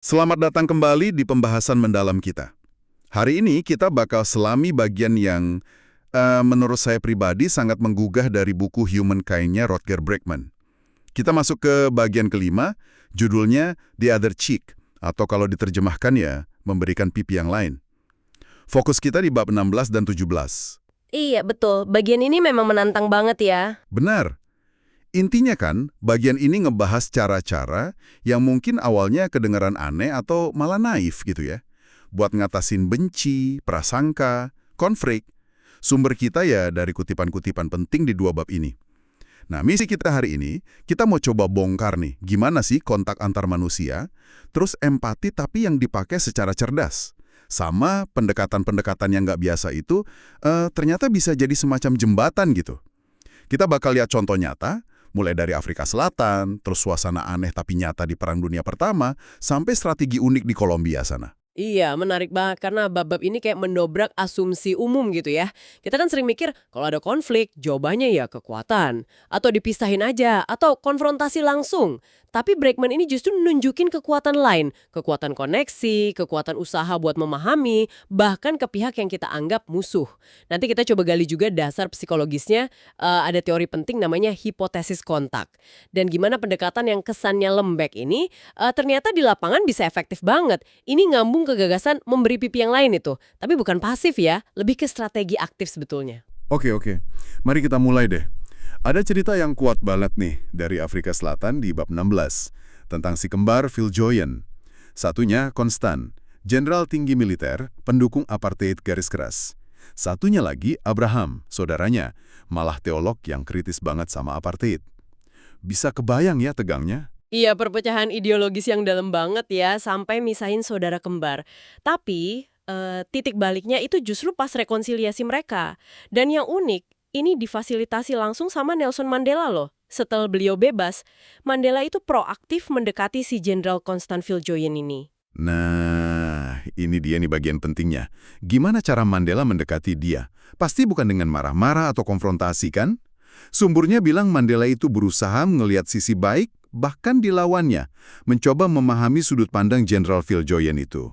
Selamat datang kembali di pembahasan mendalam kita. Hari ini kita bakal selami bagian yang menurut saya pribadi sangat menggugah dari buku Humankind-nya Rutger Bregman. Kita masuk ke bagian kelima, judulnya The Other Cheek, atau kalau diterjemahkan ya, memberikan pipi yang lain. Fokus kita di bab 16 dan 17. Iya, betul. Bagian ini memang menantang banget ya. Benar. Intinya kan, bagian ini ngebahas cara-cara yang mungkin awalnya kedengaran aneh atau malah naif gitu ya. Buat ngatasin benci, prasangka, konflik. Sumber kita ya dari kutipan-kutipan penting di dua bab ini. Nah, misi kita hari ini, kita mau coba bongkar nih, gimana sih kontak antar manusia, terus empati tapi yang dipakai secara cerdas. Sama pendekatan-pendekatan yang nggak biasa itu, ternyata bisa jadi semacam jembatan gitu. Kita bakal lihat contoh nyata, mulai dari Afrika Selatan, terus suasana aneh tapi nyata di Perang Dunia Pertama, sampai strategi unik di Kolombia sana. Iya, menarik banget karena bab-bab ini kayak mendobrak asumsi umum gitu ya. Kita kan sering mikir kalau ada konflik, jawabannya ya kekuatan. Atau dipisahin aja, atau konfrontasi langsung. Tapi Bregman ini justru nunjukin kekuatan lain. Kekuatan koneksi, kekuatan usaha buat memahami, bahkan ke pihak yang kita anggap musuh. Nanti kita coba gali juga dasar psikologisnya, ada teori penting namanya hipotesis kontak. Dan gimana pendekatan yang kesannya lembek ini, ternyata di lapangan bisa efektif banget. Ini ngambung ke gagasan memberi pipi yang lain itu. Tapi bukan pasif ya, lebih ke strategi aktif sebetulnya. Oke. Mari kita mulai deh. Ada cerita yang kuat banget nih dari Afrika Selatan di bab 16 tentang si kembar Phil Joyen. Satunya Konstan, jenderal tinggi militer, pendukung apartheid garis keras. Satunya lagi Abraham, saudaranya, malah teolog yang kritis banget sama apartheid. Bisa kebayang ya tegangnya? Iya, perpecahan ideologis yang dalam banget ya, sampai misahin saudara kembar. Tapi, titik baliknya itu justru pas rekonsiliasi mereka. Dan yang unik, ini difasilitasi langsung sama Nelson Mandela loh. Setelah beliau bebas, Mandela itu proaktif mendekati si Jenderal Constant Viljoen ini. Nah, ini dia nih bagian pentingnya. Gimana cara Mandela mendekati dia? Pasti bukan dengan marah-marah atau konfrontasi kan? Sumbernya bilang Mandela itu berusaha melihat sisi baik, bahkan dilawannya, mencoba memahami sudut pandang Jenderal Viljoen itu.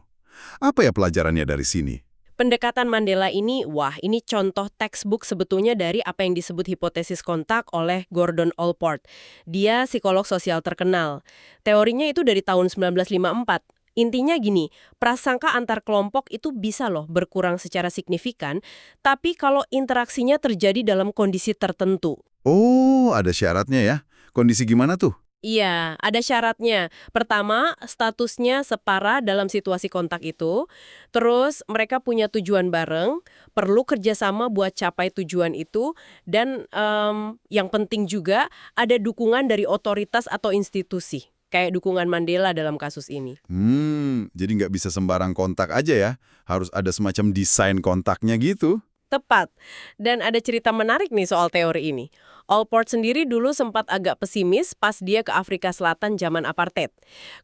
Apa ya pelajarannya dari sini? Pendekatan Mandela ini, wah ini contoh textbook sebetulnya dari apa yang disebut hipotesis kontak oleh Gordon Allport. Dia psikolog sosial terkenal. Teorinya itu dari tahun 1954. Intinya gini, prasangka antar kelompok itu bisa loh berkurang secara signifikan, tapi kalau interaksinya terjadi dalam kondisi tertentu. Oh, ada syaratnya ya. Kondisi gimana tuh? Iya, ada syaratnya. Pertama, statusnya separa dalam situasi kontak itu. Terus, mereka punya tujuan bareng, perlu kerjasama buat capai tujuan itu. Dan yang penting juga, ada dukungan dari otoritas atau institusi. Kayak dukungan Mandela dalam kasus ini. Jadi nggak bisa sembarang kontak aja ya. Harus ada semacam desain kontaknya gitu. Tepat. Dan ada cerita menarik nih soal teori ini. Allport sendiri dulu sempat agak pesimis pas dia ke Afrika Selatan zaman apartheid.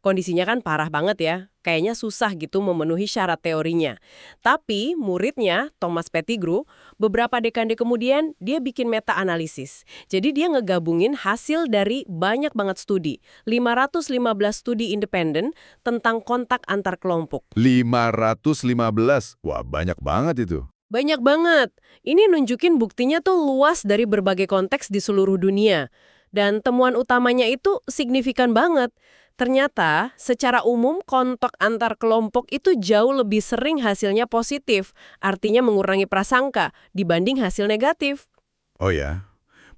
Kondisinya kan parah banget ya. Kayaknya susah gitu memenuhi syarat teorinya. Tapi muridnya, Thomas Pettigrew, beberapa dekade kemudian dia bikin meta-analisis. Jadi dia ngegabungin hasil dari banyak banget studi. 515 studi independen tentang kontak antar kelompok. 515. Wah, banyak banget itu. Banyak banget. Ini nunjukin buktinya tuh luas dari berbagai konteks di seluruh dunia. Dan temuan utamanya itu signifikan banget. Ternyata, secara umum kontak antar kelompok itu jauh lebih sering hasilnya positif. Artinya mengurangi prasangka dibanding hasil negatif. Oh ya.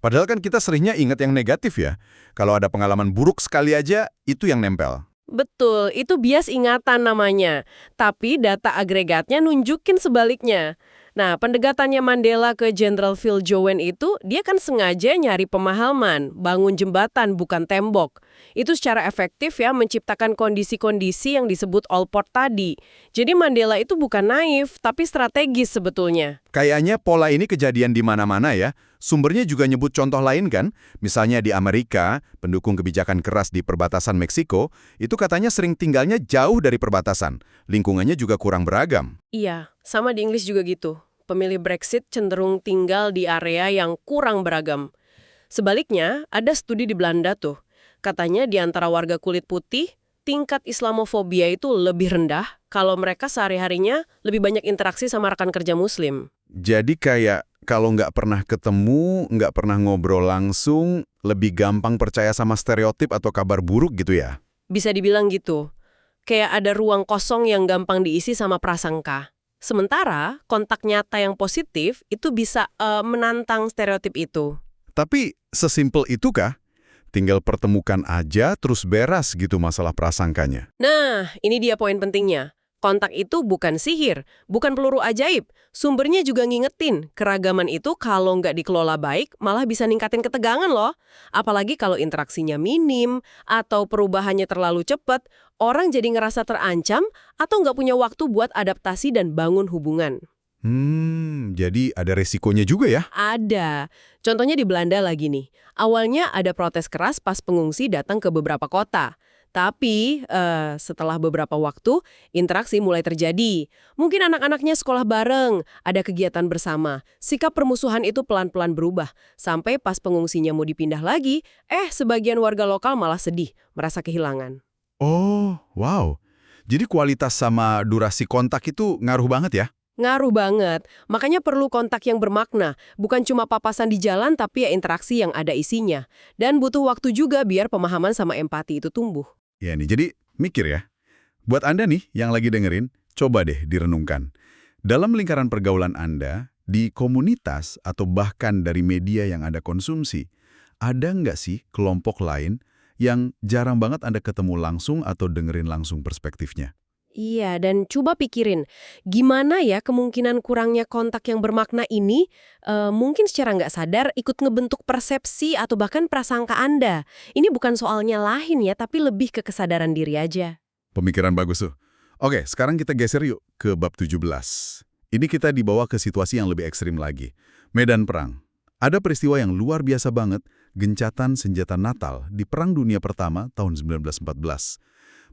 Padahal kan kita seringnya ingat yang negatif ya. Kalau ada pengalaman buruk sekali aja, itu yang nempel. Betul, itu bias ingatan namanya. Tapi data agregatnya nunjukin sebaliknya. Nah, pendekatannya Mandela ke Jenderal Viljoen itu, dia kan sengaja nyari pemahaman, bangun jembatan bukan tembok. Itu secara efektif ya menciptakan kondisi-kondisi yang disebut Allport tadi. Jadi Mandela itu bukan naif, tapi strategis sebetulnya. Kayaknya pola ini kejadian di mana-mana ya. Sumbernya juga nyebut contoh lain kan. Misalnya di Amerika, pendukung kebijakan keras di perbatasan Meksiko, itu katanya sering tinggalnya jauh dari perbatasan. Lingkungannya juga kurang beragam. Iya, sama di Inggris juga gitu. Pemilih Brexit cenderung tinggal di area yang kurang beragam. Sebaliknya, ada studi di Belanda tuh. Katanya di antara warga kulit putih, tingkat Islamofobia itu lebih rendah kalau mereka sehari-harinya lebih banyak interaksi sama rekan kerja Muslim. Jadi kayak kalau nggak pernah ketemu, nggak pernah ngobrol langsung, lebih gampang percaya sama stereotip atau kabar buruk gitu ya? Bisa dibilang gitu. Kayak ada ruang kosong yang gampang diisi sama prasangka. Sementara kontak nyata yang positif itu bisa menantang stereotip itu. Tapi sesimpel itukah? Tinggal pertemukan aja terus beres gitu masalah prasangkanya. Nah, ini dia poin pentingnya. Kontak itu bukan sihir, bukan peluru ajaib. Sumbernya juga ngingetin, keragaman itu kalau nggak dikelola baik, malah bisa ningkatin ketegangan loh. Apalagi kalau interaksinya minim, atau perubahannya terlalu cepat, orang jadi ngerasa terancam, atau nggak punya waktu buat adaptasi dan bangun hubungan. Jadi ada resikonya juga ya? Ada. Contohnya di Belanda lagi nih. Awalnya ada protes keras pas pengungsi datang ke beberapa kota. Tapi setelah beberapa waktu, interaksi mulai terjadi. Mungkin anak-anaknya sekolah bareng, ada kegiatan bersama. Sikap permusuhan itu pelan-pelan berubah. Sampai pas pengungsinya mau dipindah lagi, sebagian warga lokal malah sedih, merasa kehilangan. Oh, wow. Jadi kualitas sama durasi kontak itu ngaruh banget ya? Ngaruh banget. Makanya perlu kontak yang bermakna. Bukan cuma papasan di jalan, tapi ya interaksi yang ada isinya. Dan butuh waktu juga biar pemahaman sama empati itu tumbuh. Ya nih, jadi mikir ya. Buat Anda nih yang lagi dengerin, coba deh direnungkan. Dalam lingkaran pergaulan Anda, di komunitas atau bahkan dari media yang Anda konsumsi, ada nggak sih kelompok lain yang jarang banget Anda ketemu langsung atau dengerin langsung perspektifnya? Iya, dan coba pikirin, gimana ya kemungkinan kurangnya kontak yang bermakna ini mungkin secara nggak sadar ikut ngebentuk persepsi atau bahkan prasangka Anda. Ini bukan soal nyalahin ya, tapi lebih ke kesadaran diri aja. Pemikiran bagus tuh. Oke, sekarang kita geser yuk ke bab 17. Ini kita dibawa ke situasi yang lebih ekstrim lagi. Medan perang. Ada peristiwa yang luar biasa banget, gencatan senjata Natal di Perang Dunia Pertama tahun 1914.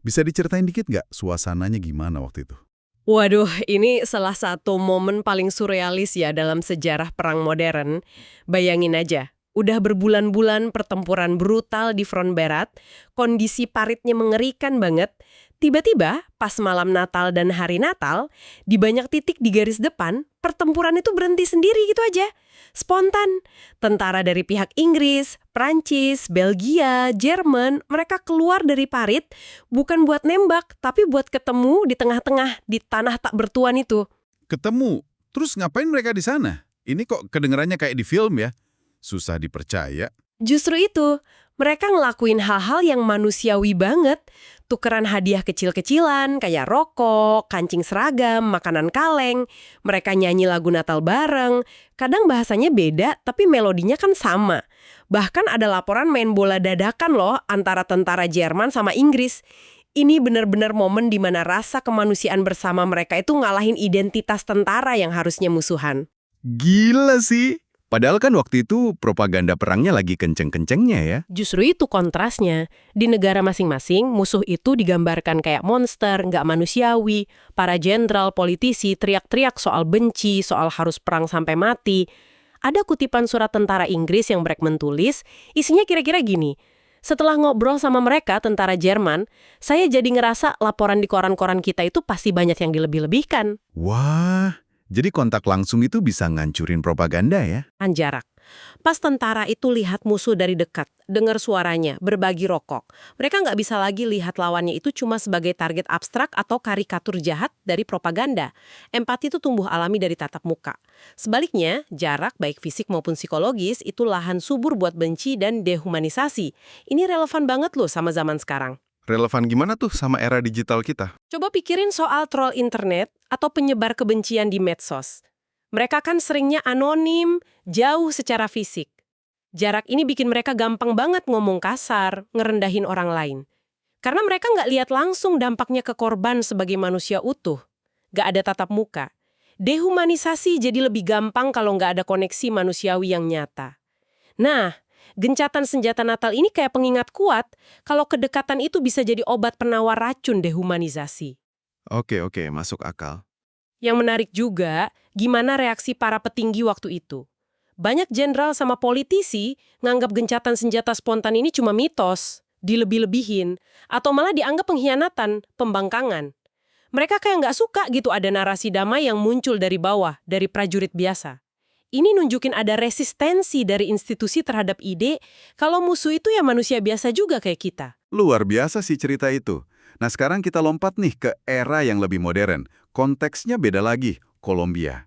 Bisa diceritain dikit nggak suasananya gimana waktu itu? Waduh, ini salah satu momen paling surrealis ya dalam sejarah perang modern. Bayangin aja, udah berbulan-bulan pertempuran brutal di front barat, kondisi paritnya mengerikan banget. Tiba-tiba, pas malam Natal dan hari Natal, di banyak titik di garis depan, pertempuran itu berhenti sendiri gitu aja. Spontan. Tentara dari pihak Inggris, Prancis, Belgia, Jerman, mereka keluar dari parit bukan buat nembak, tapi buat ketemu di tengah-tengah, di tanah tak bertuan itu. Ketemu? Terus ngapain mereka di sana? Ini kok kedengarannya kayak di film ya? Susah dipercaya. Justru itu, mereka ngelakuin hal-hal yang manusiawi banget. Tukeran hadiah kecil-kecilan, kayak rokok, kancing seragam, makanan kaleng. Mereka nyanyi lagu Natal bareng. Kadang bahasanya beda, tapi melodinya kan sama. Bahkan ada laporan main bola dadakan loh antara tentara Jerman sama Inggris. Ini benar-benar momen di mana rasa kemanusiaan bersama mereka itu ngalahin identitas tentara yang harusnya musuhan. Gila sih. Padahal kan waktu itu propaganda perangnya lagi kenceng-kencengnya ya. Justru itu kontrasnya. Di negara masing-masing, musuh itu digambarkan kayak monster, nggak manusiawi. Para jenderal, politisi teriak-teriak soal benci, soal harus perang sampai mati. Ada kutipan surat tentara Inggris yang Brackman tulis, isinya kira-kira gini. Setelah ngobrol sama mereka, tentara Jerman, saya jadi ngerasa laporan di koran-koran kita itu pasti banyak yang dilebih-lebihkan. Wah, jadi kontak langsung itu bisa ngancurin propaganda ya? Jarak. Pas tentara itu lihat musuh dari dekat, dengar suaranya, berbagi rokok. Mereka nggak bisa lagi lihat lawannya itu cuma sebagai target abstrak atau karikatur jahat dari propaganda. Empati itu tumbuh alami dari tatap muka. Sebaliknya, jarak baik fisik maupun psikologis itu lahan subur buat benci dan dehumanisasi. Ini relevan banget loh sama zaman sekarang. Relevan gimana tuh sama era digital kita? Coba pikirin soal troll internet atau penyebar kebencian di medsos. Mereka kan seringnya anonim, jauh secara fisik. Jarak ini bikin mereka gampang banget ngomong kasar, ngerendahin orang lain. Karena mereka nggak lihat langsung dampaknya ke korban sebagai manusia utuh. Nggak ada tatap muka. Dehumanisasi jadi lebih gampang kalau nggak ada koneksi manusiawi yang nyata. Nah, gencatan senjata Natal ini kayak pengingat kuat kalau kedekatan itu bisa jadi obat penawar racun dehumanisasi. Oke, masuk akal. Yang menarik juga, gimana reaksi para petinggi waktu itu. Banyak jenderal sama politisi nganggap gencatan senjata spontan ini cuma mitos. dilebih-lebihin, atau malah dianggap pengkhianatan, pembangkangan. Mereka kayak nggak suka gitu ada narasi damai yang muncul dari bawah, dari prajurit biasa. Ini nunjukin ada resistensi dari institusi terhadap ide kalau musuh itu ya manusia biasa juga kayak kita. Luar biasa sih cerita itu. Nah sekarang kita lompat nih ke era yang lebih modern. Konteksnya beda lagi, Kolombia.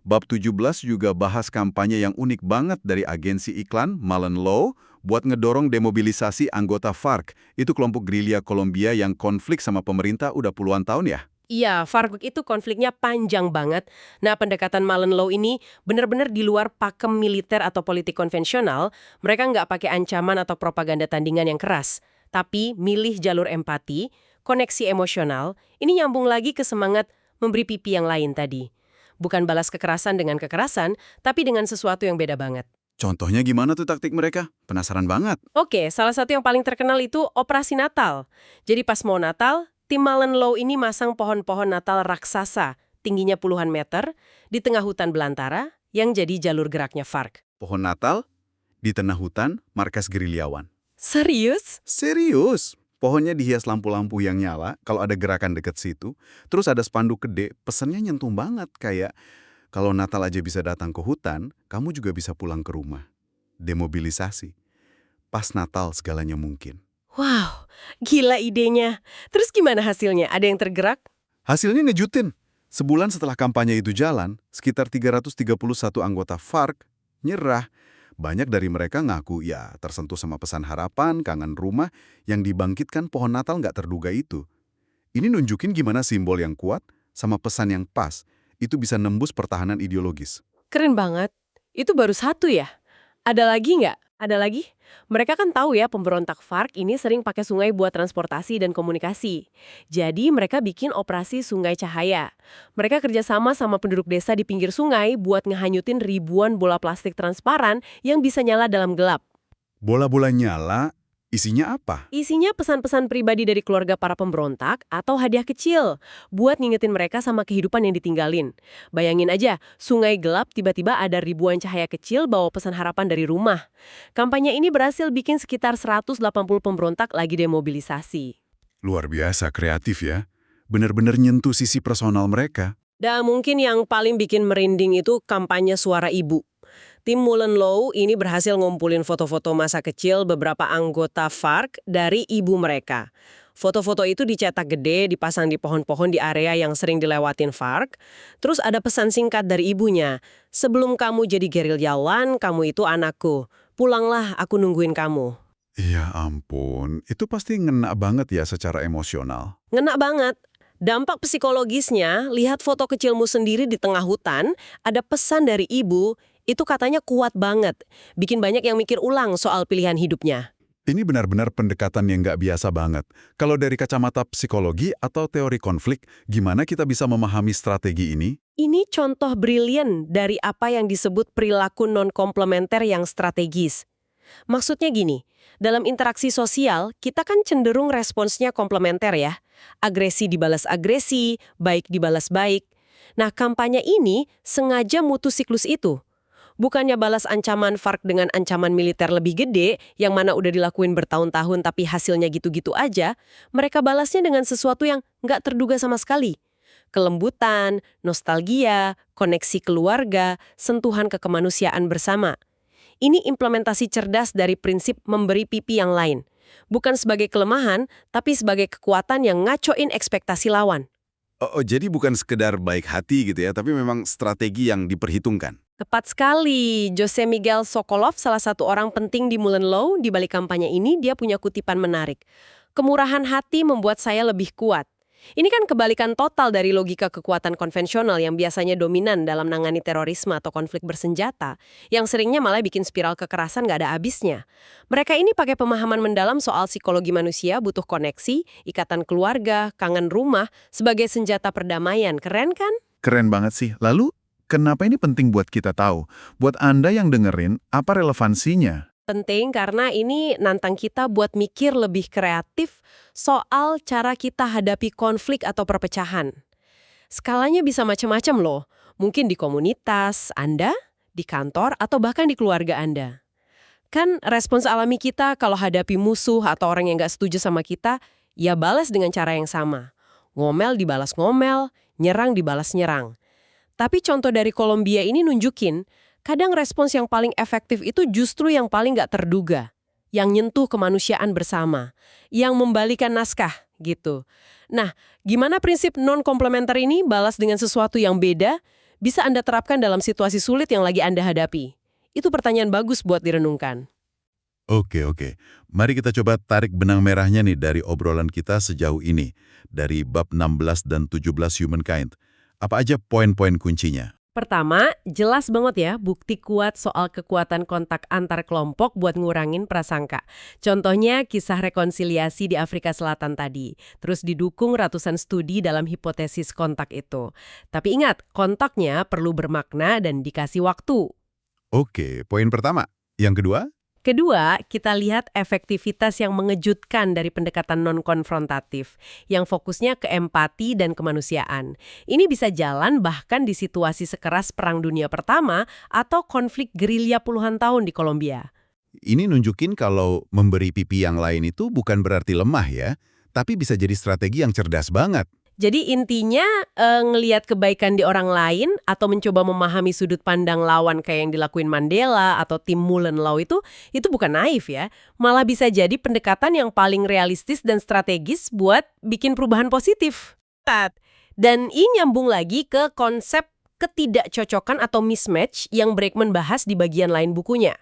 Bab 17 juga bahas kampanye yang unik banget dari agensi iklan Mullen Law buat ngedorong demobilisasi anggota FARC. Itu kelompok gerilya Kolombia yang konflik sama pemerintah udah puluhan tahun ya. Iya, FARC itu konfliknya panjang banget. Nah, pendekatan Mullen Law ini benar-benar di luar pakem militer atau politik konvensional. Mereka nggak pakai ancaman atau propaganda tandingan yang keras. Tapi milih jalur empati, koneksi emosional, ini nyambung lagi ke semangat memberi pipi yang lain tadi. Bukan balas kekerasan dengan kekerasan, tapi dengan sesuatu yang beda banget. Contohnya gimana tuh taktik mereka? Penasaran banget. Oke, salah satu yang paling terkenal itu Operasi Natal. Jadi pas mau Natal, tim Mullen Law ini masang pohon-pohon Natal raksasa, tingginya puluhan meter, di tengah hutan belantara, yang jadi jalur geraknya FARC. Pohon Natal di tengah hutan markas gerilyawan. Serius? Serius? Pohonnya dihias lampu-lampu yang nyala kalau ada gerakan deket situ. Terus ada spanduk gede, pesannya nyentuh banget kayak kalau Natal aja bisa datang ke hutan, kamu juga bisa pulang ke rumah. Demobilisasi. Pas Natal segalanya mungkin. Wow, gila idenya. Terus gimana hasilnya? Ada yang tergerak? Hasilnya ngejutin. Sebulan setelah kampanye itu jalan, sekitar 331 anggota FARC nyerah. Banyak dari mereka ngaku ya tersentuh sama pesan harapan, kangen rumah yang dibangkitkan pohon Natal nggak terduga itu. Ini nunjukin gimana simbol yang kuat sama pesan yang pas itu bisa nembus pertahanan ideologis. Keren banget. Itu baru satu ya? Ada lagi nggak? Ada lagi? Mereka kan tahu ya pemberontak FARC ini sering pakai sungai buat transportasi dan komunikasi. Jadi mereka bikin operasi Sungai Cahaya. Mereka kerjasama sama penduduk desa di pinggir sungai buat ngehanyutin ribuan bola plastik transparan yang bisa nyala dalam gelap. Bola-bola nyala, isinya apa? Isinya pesan-pesan pribadi dari keluarga para pemberontak atau hadiah kecil buat ngingetin mereka sama kehidupan yang ditinggalin. Bayangin aja, sungai gelap tiba-tiba ada ribuan cahaya kecil bawa pesan harapan dari rumah. Kampanye ini berhasil bikin sekitar 180 pemberontak lagi demobilisasi. Luar biasa kreatif ya. Bener-bener nyentuh sisi personal mereka. Dan mungkin yang paling bikin merinding itu kampanye Suara Ibu. Tim Mullen Law ini berhasil ngumpulin foto-foto masa kecil beberapa anggota FARC dari ibu mereka. Foto-foto itu dicetak gede, dipasang di pohon-pohon di area yang sering dilewatin FARC. Terus ada pesan singkat dari ibunya, "Sebelum kamu jadi gerilyawan, kamu itu anakku. Pulanglah, aku nungguin kamu." Ya ampun, itu pasti ngena banget ya secara emosional. Ngena banget. Dampak psikologisnya, lihat foto kecilmu sendiri di tengah hutan, ada pesan dari ibu, itu katanya kuat banget. Bikin banyak yang mikir ulang soal pilihan hidupnya. Ini benar-benar pendekatan yang nggak biasa banget. Kalau dari kacamata psikologi atau teori konflik, gimana kita bisa memahami strategi ini? Ini contoh brilian dari apa yang disebut perilaku non-komplementer yang strategis. Maksudnya gini, dalam interaksi sosial, kita kan cenderung responsnya komplementer ya. Agresi dibalas agresi, baik dibalas baik. Nah, kampanye ini sengaja mutus siklus itu. Bukannya balas ancaman FARC dengan ancaman militer lebih gede, yang mana udah dilakuin bertahun-tahun tapi hasilnya gitu-gitu aja, mereka balasnya dengan sesuatu yang nggak terduga sama sekali. Kelembutan, nostalgia, koneksi keluarga, sentuhan kekemanusiaan bersama. Ini implementasi cerdas dari prinsip memberi pipi yang lain. Bukan sebagai kelemahan, tapi sebagai kekuatan yang ngacoin ekspektasi lawan. Jadi bukan sekedar baik hati gitu ya, tapi memang strategi yang diperhitungkan. Tepat sekali. Jose Miguel Sokolov, salah satu orang penting di Mullen Law, di balik kampanye ini dia punya kutipan menarik. Kemurahan hati membuat saya lebih kuat. Ini kan kebalikan total dari logika kekuatan konvensional yang biasanya dominan dalam nangani terorisme atau konflik bersenjata, yang seringnya malah bikin spiral kekerasan nggak ada habisnya. Mereka ini pakai pemahaman mendalam soal psikologi manusia butuh koneksi, ikatan keluarga, kangen rumah, sebagai senjata perdamaian. Keren kan? Keren banget sih. Lalu, kenapa ini penting buat kita tahu? Buat Anda yang dengerin, apa relevansinya? Penting karena ini nantang kita buat mikir lebih kreatif soal cara kita hadapi konflik atau perpecahan. Skalanya bisa macam-macam loh. Mungkin di komunitas Anda, di kantor, atau bahkan di keluarga Anda. Kan respons alami kita kalau hadapi musuh atau orang yang nggak setuju sama kita, ya balas dengan cara yang sama. Ngomel dibalas ngomel, nyerang dibalas nyerang. Tapi contoh dari Kolombia ini nunjukin, kadang respons yang paling efektif itu justru yang paling nggak terduga. Yang nyentuh kemanusiaan bersama. Yang membalikan naskah, gitu. Nah, gimana prinsip non-komplementer ini balas dengan sesuatu yang beda, bisa Anda terapkan dalam situasi sulit yang lagi Anda hadapi? Itu pertanyaan bagus buat direnungkan. Oke. Mari kita coba tarik benang merahnya nih dari obrolan kita sejauh ini. Dari bab 16 dan 17 Humankind. Apa aja poin-poin kuncinya? Pertama, jelas banget ya bukti kuat soal kekuatan kontak antar kelompok buat ngurangin prasangka. Contohnya kisah rekonsiliasi di Afrika Selatan tadi. Terus didukung ratusan studi dalam hipotesis kontak itu. Tapi ingat, kontaknya perlu bermakna dan dikasih waktu. Oke, poin pertama. Yang kedua? Kedua, kita lihat efektivitas yang mengejutkan dari pendekatan non-konfrontatif, yang fokusnya ke empati dan kemanusiaan. Ini bisa jalan bahkan di situasi sekeras Perang Dunia Pertama atau konflik gerilya puluhan tahun di Kolombia. Ini nunjukin kalau memberi pipi yang lain itu bukan berarti lemah ya, tapi bisa jadi strategi yang cerdas banget. Jadi intinya ngelihat kebaikan di orang lain atau mencoba memahami sudut pandang lawan kayak yang dilakuin Mandela atau tim Mullenlaw itu bukan naif ya. Malah bisa jadi pendekatan yang paling realistis dan strategis buat bikin perubahan positif. Dan ini nyambung lagi ke konsep ketidakcocokan atau mismatch yang Bregman bahas di bagian lain bukunya.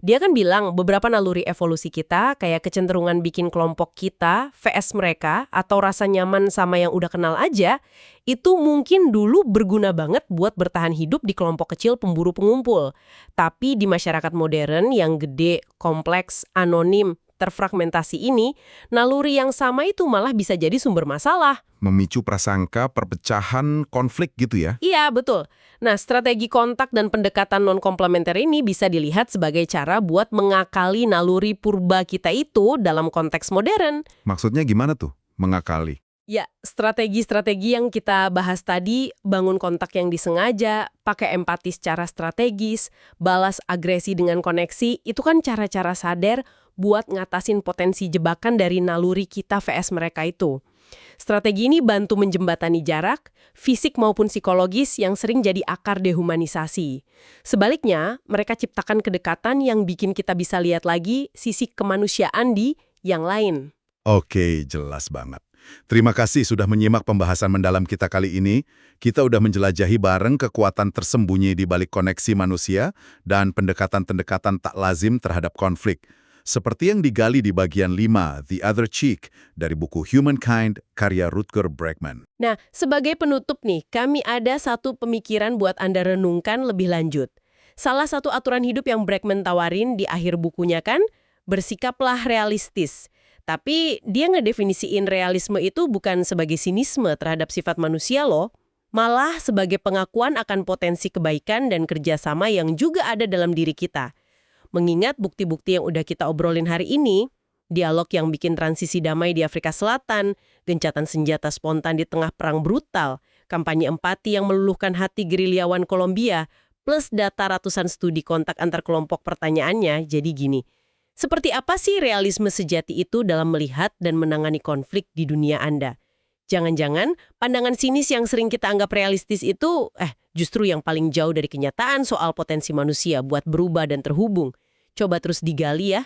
Dia kan bilang beberapa naluri evolusi kita kayak kecenderungan bikin kelompok kita vs mereka atau rasa nyaman sama yang udah kenal aja, itu mungkin dulu berguna banget buat bertahan hidup di kelompok kecil pemburu pengumpul. Tapi di masyarakat modern yang gede, kompleks, anonim, terfragmentasi ini, naluri yang sama itu malah bisa jadi sumber masalah. Memicu prasangka, perpecahan, konflik gitu ya? Iya, betul. Nah, strategi kontak dan pendekatan non-komplementer ini bisa dilihat sebagai cara buat mengakali naluri purba kita itu dalam konteks modern. Maksudnya gimana tuh, mengakali? Ya, strategi-strategi yang kita bahas tadi, bangun kontak yang disengaja, pakai empati secara strategis, balas agresi dengan koneksi, itu kan cara-cara sadar buat ngatasin potensi jebakan dari naluri kita vs mereka itu. Strategi ini bantu menjembatani jarak, fisik maupun psikologis yang sering jadi akar dehumanisasi. Sebaliknya, mereka ciptakan kedekatan yang bikin kita bisa lihat lagi sisi kemanusiaan di yang lain. Oke, jelas banget. Terima kasih sudah menyimak pembahasan mendalam kita kali ini. Kita udah menjelajahi bareng kekuatan tersembunyi di balik koneksi manusia dan pendekatan-pendekatan tak lazim terhadap konflik. Seperti yang digali di bagian 5, The Other Cheek, dari buku Humankind, karya Rutger Bregman. Nah, sebagai penutup nih, kami ada satu pemikiran buat Anda renungkan lebih lanjut. Salah satu aturan hidup yang Bregman tawarin di akhir bukunya kan, bersikaplah realistis. Tapi dia ngedefinisiin realisme itu bukan sebagai sinisme terhadap sifat manusia loh, malah sebagai pengakuan akan potensi kebaikan dan kerjasama yang juga ada dalam diri kita. Mengingat bukti-bukti yang udah kita obrolin hari ini, dialog yang bikin transisi damai di Afrika Selatan, gencatan senjata spontan di tengah perang brutal, kampanye empati yang meluluhkan hati gerilyawan Kolombia, plus data ratusan studi kontak antar kelompok pertanyaannya, jadi gini. Seperti apa sih realisme sejati itu dalam melihat dan menangani konflik di dunia Anda? Jangan-jangan pandangan sinis yang sering kita anggap realistis itu justru yang paling jauh dari kenyataan soal potensi manusia buat berubah dan terhubung. Coba terus digali ya.